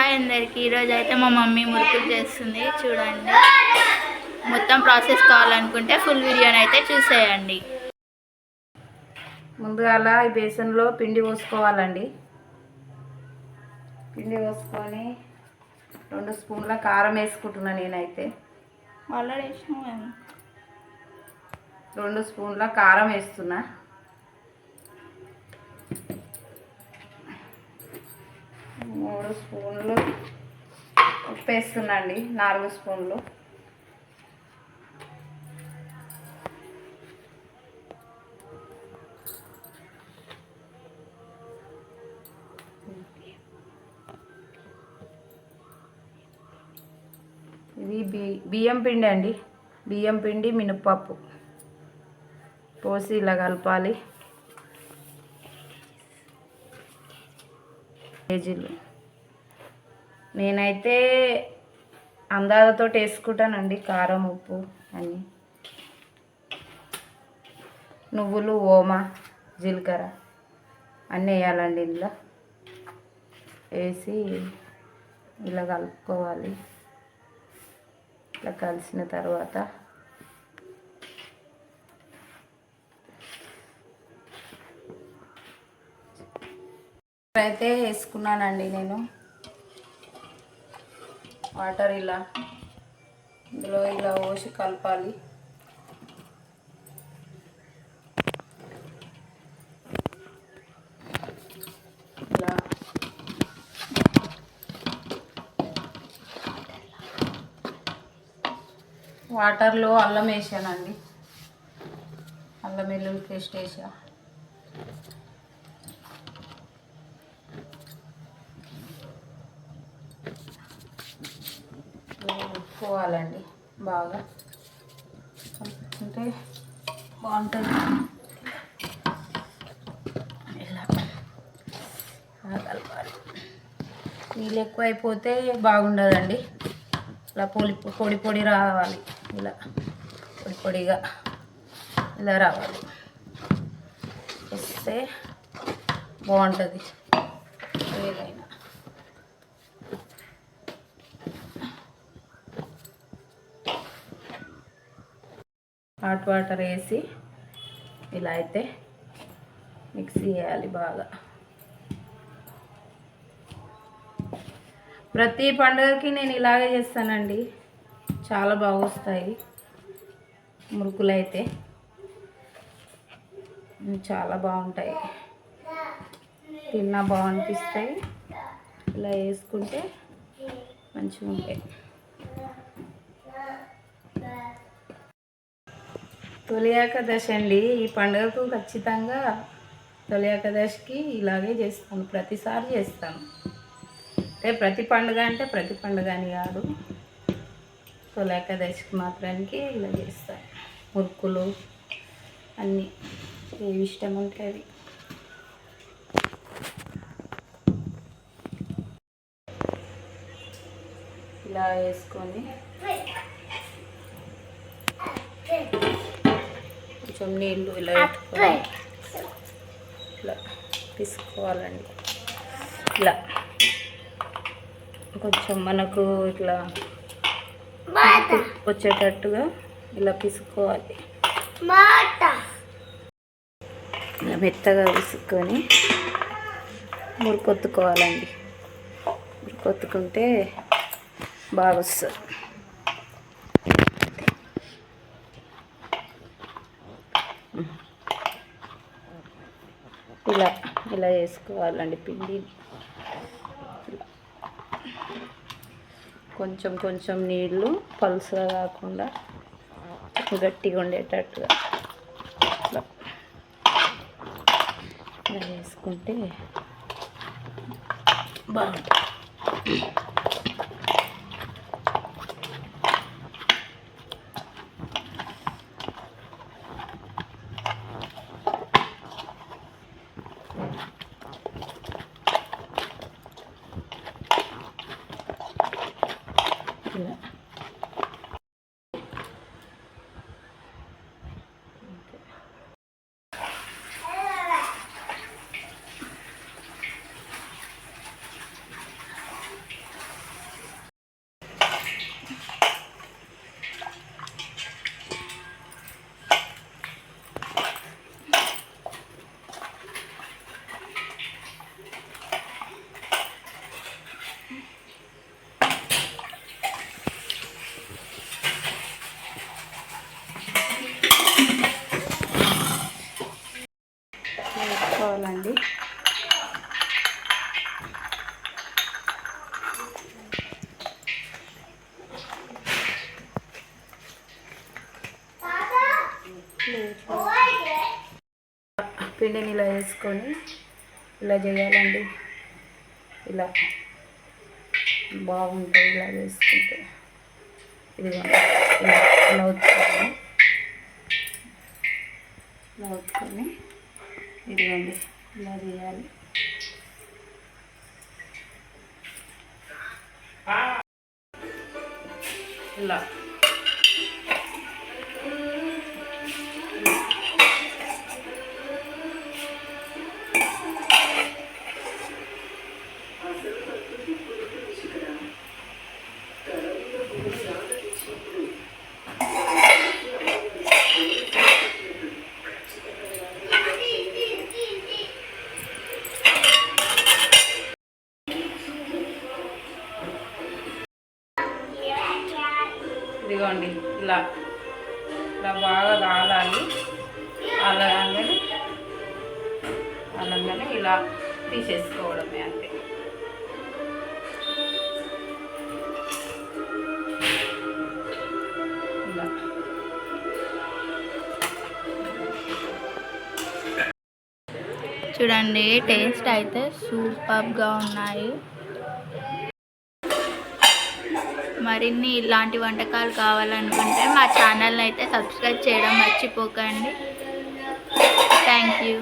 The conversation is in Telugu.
హాయ్ అందరికి. ఈరోజు అయితే మా మమ్మీ మురుకులు చేస్తుంది చూడండి. మొత్తం ప్రాసెస్ కావాలనుకుంటే ఫుల్ వీడియోని అయితే చూసేయండి. ముందుగా ఈ బేసన్లో పిండి పోసుకోవాలండి. పిండి పోసుకొని 2 స్పూన్ల కారం వేసుకుంటున్నా. నేనైతే ఆల్రెడీ వేసినా. 2 స్పూన్ల కారం వేస్తున్నా. 3 స్పూన్లు ఉప్పు వేస్తున్నా అండి. 4 స్పూన్లు ఇది బియ్యం పిండి అండి. బియ్యం పిండి మినపప్పు పోసి ఇలా కలపాలి. కేజీలు నేనైతే అందాజతో వేసుకుంటానండి. కారం ఉప్పు అన్నీ, నువ్వులు ఓమా జీలకర్ర అన్నీ వేయాలండి. ఇందులో వేసి ఇలా కలుపుకోవాలి. ఇట్లా కలిసిన తర్వాత అయితే వేసుకున్నానండి నేను వాటర్. ఇలా ఇందులో ఇలా పోసి కలపాలి. ఇలా వాటర్లో అల్లం వేసానండి. అల్లం వెల్లుల్లి పేస్ట్ వేసా. కలుపుకోవాలండి. బాగా కలుపుకుంటే బాగుంటుంది. ఇలా కలపాలి. నీళ్ళు ఎక్కువ అయిపోతే బాగుండదండి. ఇలా పొడి పొడి రావాలి. ఇలా పొడి పొడిగా ఇలా రావాలి. వస్తే బాగుంటుంది ఏదైనా. హాట్ వాటర్ వేసి ఇలా అయితే మిక్సీ చేయాలి బాగా. ప్రతి పండుగకి నేను ఇలాగే చేస్తానండి. చాలా బాగా వస్తాయి మురుకులు అయితే. చాలా బాగుంటాయి, తిన్నా బాగనిపిస్తాయి. ఇలా వేసుకుంటే మంచిగా ఉంటాయి. తొలి ఏకాదశి అండి. ఈ పండుగకు ఖచ్చితంగా తొలి ఏకాదశికి ఇలాగే చేస్తాను. ప్రతిసారి చేస్తాను. అంటే ప్రతి పండుగ అంటే ప్రతి పండుగ అని కాదు, తొలి ఏకాదశికి మాత్రానికి ఇలా చేస్తాను. మురుకులు అన్నీ ఏవి ఇష్టం ఉంటే అవి. ఇలా వేసుకొని కొంచెం నీళ్ళు ఇలా పెట్టుకొని ఇట్లా తీసుకోవాలండి. ఇలా కొంచెం మనకు ఇట్లా వచ్చేటట్టుగా ఇలా పిసుకోవాలి. ఇలా మెత్తగా పిసుక్కొని మురుకొత్తుకోవాలండి. మురుకొత్తుకుంటే బాగా వస్తుంది. ఇలా ఇలా వేసుకోవాలండి పిండి. కొంచెం కొంచెం నీళ్ళు, పలుసుగా కాకుండా గట్టిగా ఉండేటట్టుగా ఇలా వేసుకుంటే బాగుంటుంది. ఇలా పిండిని ఇలా వేసుకొని ఇలా చేయాలండి. ఇలా బాగుంటుంది ఇలా వేసుకుంటే. ఇది ఇలా వచ్చుకొని ఇదిగోండి ఇలా చేయాలి. ఇలా ఇదిగోండి ఇలా ఇలా బాగా కాలాలి. అలాగనే ఇలా తీసేసుకోవడమే అంతే. ఇలా చూడండి టేస్ట్ అయితే సూపర్గా ఉన్నాయి. మరిన్ని ఇలాంటి వంటకాలు కావాలనుకుంటే మా ఛానల్ని అయితే సబ్స్క్రైబ్ చేయడం మర్చిపోకండి. Thank you.